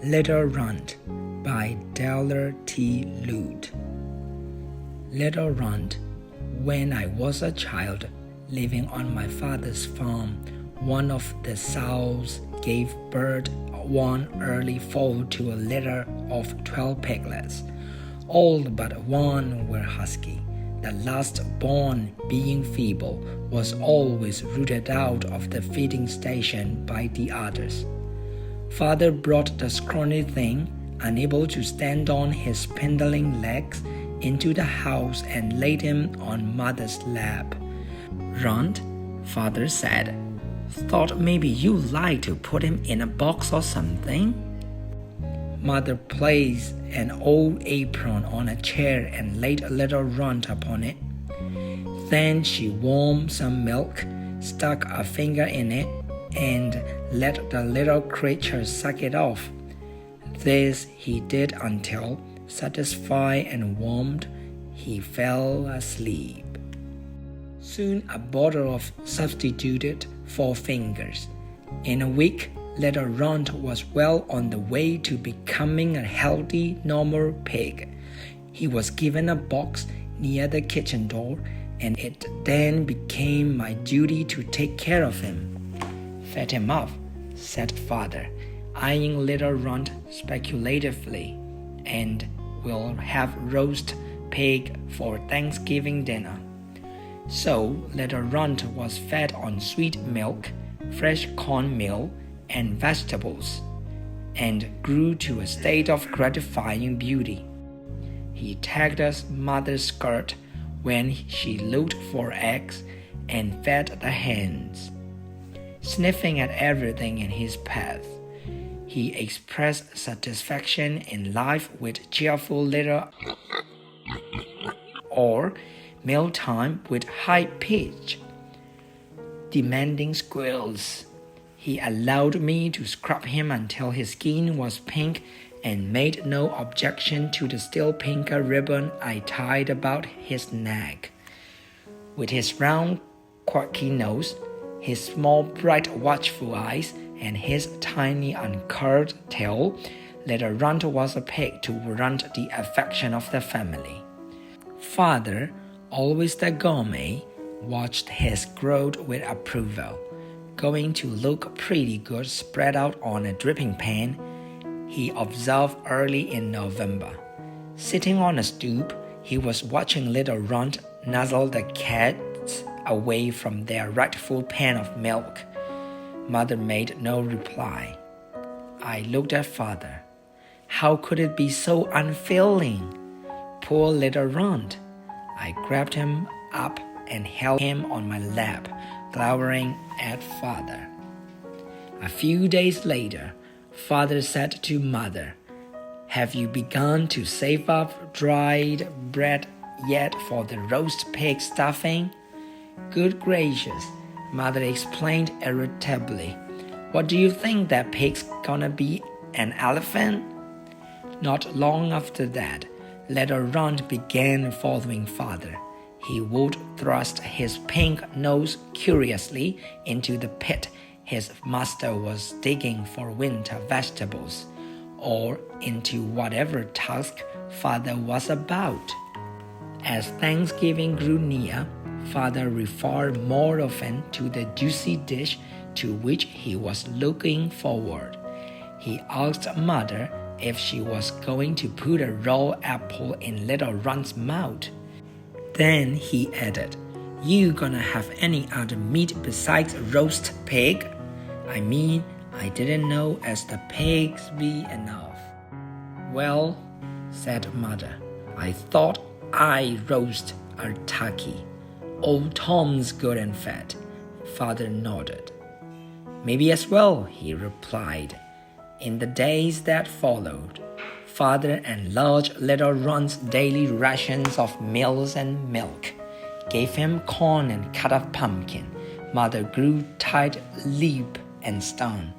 Little Runt by Dellas T. Lutes. Little Runt, when I was a child living on my father's farm, one of the sows gave birth one early fall to a litter of 12 piglets. All but one were husky. The last born, being feeble, was always rooted out of the feeding station by the others. Father brought the scrawny thing, unable to stand on his spindling legs, into the house and laid him on Mother's lap. "Runt," Father said, "thought maybe you'd like to put him in a box or something." Mother placed an old apron on a chair and laid a little Runt upon it. Then she warmed some milk, stuck a finger in it, and let the little creature suck it off. This he did until, satisfied and warmed, he fell asleep. Soon a bottle of substituted for fingers. In a week, little Runt was well on the way to becoming a healthy, normal pig. He was given a box near the kitchen door, and it then became my duty to take care of him. "Fed him up," said Father, eyeing little Runt speculatively, "and we'll have roast pig for Thanksgiving dinner." So little Runt was fed on sweet milk, fresh cornmeal, and vegetables, and grew to a state of gratifying beauty. He tagged us Mother's skirt when she looked for eggs and fed the hens. Sniffing at everything in his path, he expressed satisfaction in life with cheerful little or mealtime with high pitch, demanding squeals. He allowed me to scrub him until his skin was pink and made no objection to the still pinker ribbon I tied about his neck. With his round, quirky nose, his small, bright, watchful eyes, and his tiny, uncurled tail, little Runt was a pig to warrant the affection of the family. Father, always the gourmet, watched his growth with approval. Going to look pretty good spread out on a dripping pan, he observed early in November. Sitting on a stoop, he was watching little Runt nuzzle the cats away from their rightful pan of milk. Mother made no reply. I looked at Father. How could it be so unfeeling? Poor little Runt. I grabbed him up and held him on my lap, glowering at Father. A few days later, Father said to Mother, "Have you begun to save up dried bread yet for the roast pig stuffing?" "Good gracious," Mother explained irritably. "What do you think that pig's gonna be, an elephant?" Not long after that, little Runt began following Father. He would thrust his pink nose curiously into the pit his master was digging for winter vegetables, or into whatever task Father was about. As Thanksgiving grew near, Father referred more often to the juicy dish to which he was looking forward. He asked Mother if she was going to put a raw apple in little Runt's mouth. Then he added, "You gonna have any other meat besides roast pig? I mean, I didn't know as the pigs be enough." "Well," said Mother, "I thought I roast a turkey. Old Tom's good and fat." Father nodded. "Maybe as well," he replied. In the days that followed, Father enlarged little Runt's daily rations of meals and milk, gave him corn and cut up pumpkin. Mother grew tight-lipped and stern.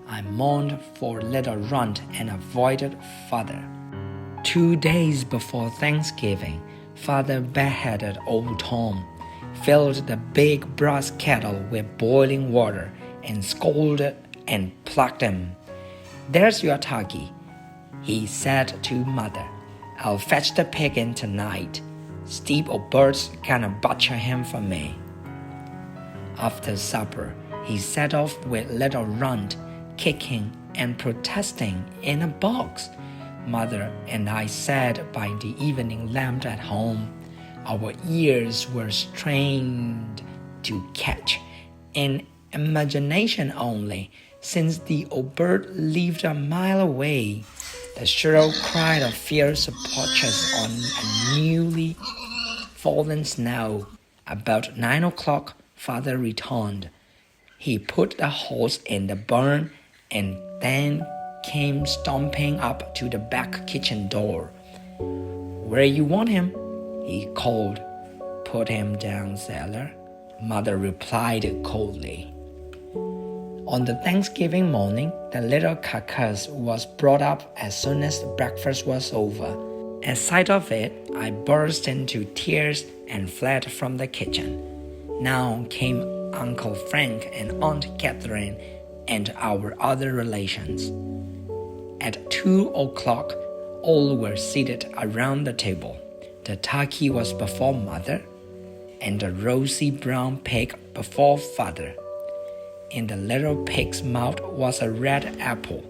I mourned for little Runt and avoided Father. 2 days before Thanksgiving, Father bareheaded old Tom, filled the big brass kettle with boiling water, and scalded and plucked him. "There's your turkey," he said to Mother. "I'll fetch the pig in tonight. Steve O'Bird's gonna butcher him for me." After supper, he set off with little Runt, kicking and protesting in a box. Mother and I sat by the evening lamp at home. Our ears were strained to catch, in imagination only, since the O'Bird lived a mile away, the shrill cry of fierce poachers on a newly fallen snow. About 9 o'clock, Father returned. He put the horse in the barn and then came stomping up to the back kitchen door. "Where you want him?" he called. "Put him down, Sailor," Mother replied coldly. On the Thanksgiving morning, the little carcass was brought up as soon as breakfast was over. At sight of it, I burst into tears and fled from the kitchen. Now came Uncle Frank and Aunt Catherine and our other relations. At 2 o'clock, all were seated around the table. The turkey was before Mother, and the rosy brown pig before Father. In the little pig's mouth was a red apple.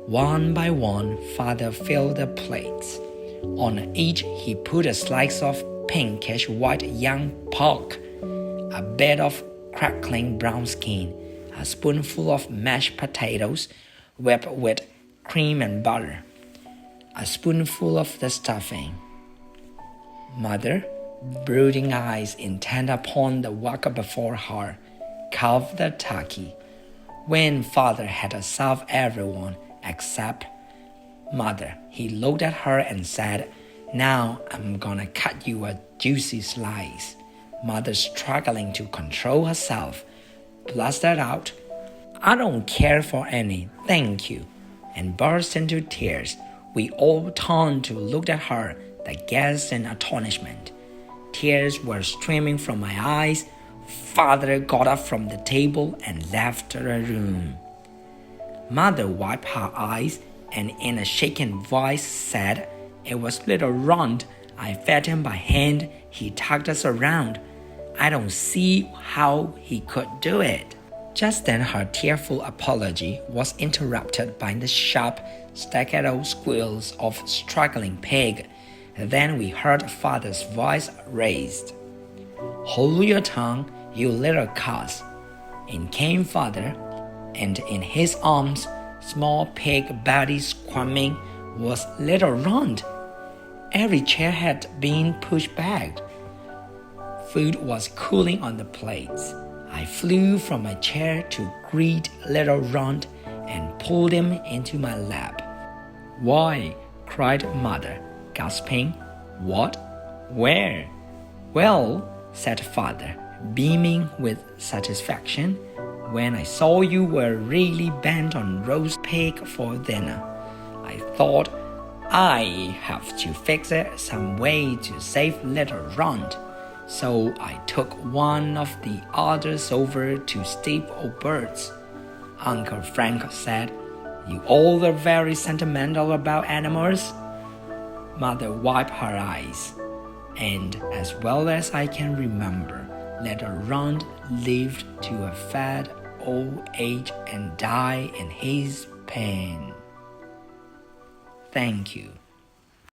One by one, Father filled the plates. On each he put a slice of pinkish white young pork, a bit of crackling brown skin, a spoonful of mashed potatoes whipped with cream and butter, a spoonful of the stuffing. Mother, brooding eyes intent upon the work before her, carved the turkey. When Father had served everyone except Mother, he looked at her and said, "Now I'm gonna cut you a juicy slice." Mother, struggling to control herself, blustered out, "I don't care for any, thank you," and burst into tears. We all turned to look at her, the guests in astonishment. Tears were streaming from my eyes. Father got up from the table and left the room. Mother wiped her eyes and in a shaken voice said, "It was little Runt. I fed him by hand. He tugged us around. I don't see how he could do it." Just then her tearful apology was interrupted by the sharp staccato squeals of struggling pig. Then we heard Father's voice raised. "Hold your tongue, you little cuss." In came Father, and in his arms, small pig body squirming, was little Runt. Every chair had been pushed back. Food was cooling on the plates. I flew from my chair to greet little Runt and pulled him into my lap. "Why?" cried Mother, gasping. "What? Where?" "Well," said Father, beaming with satisfaction, "when I saw you were really bent on roast pig for dinner, I thought I have to fix it some way to save little Runt. So I took one of the others over to Steve O'Bird's." Uncle Frank said, "You all are very sentimental about animals." Mother wiped her eyes, and as well as I can remember, little Runt lived to a fat old age and died in his pen. Thank you.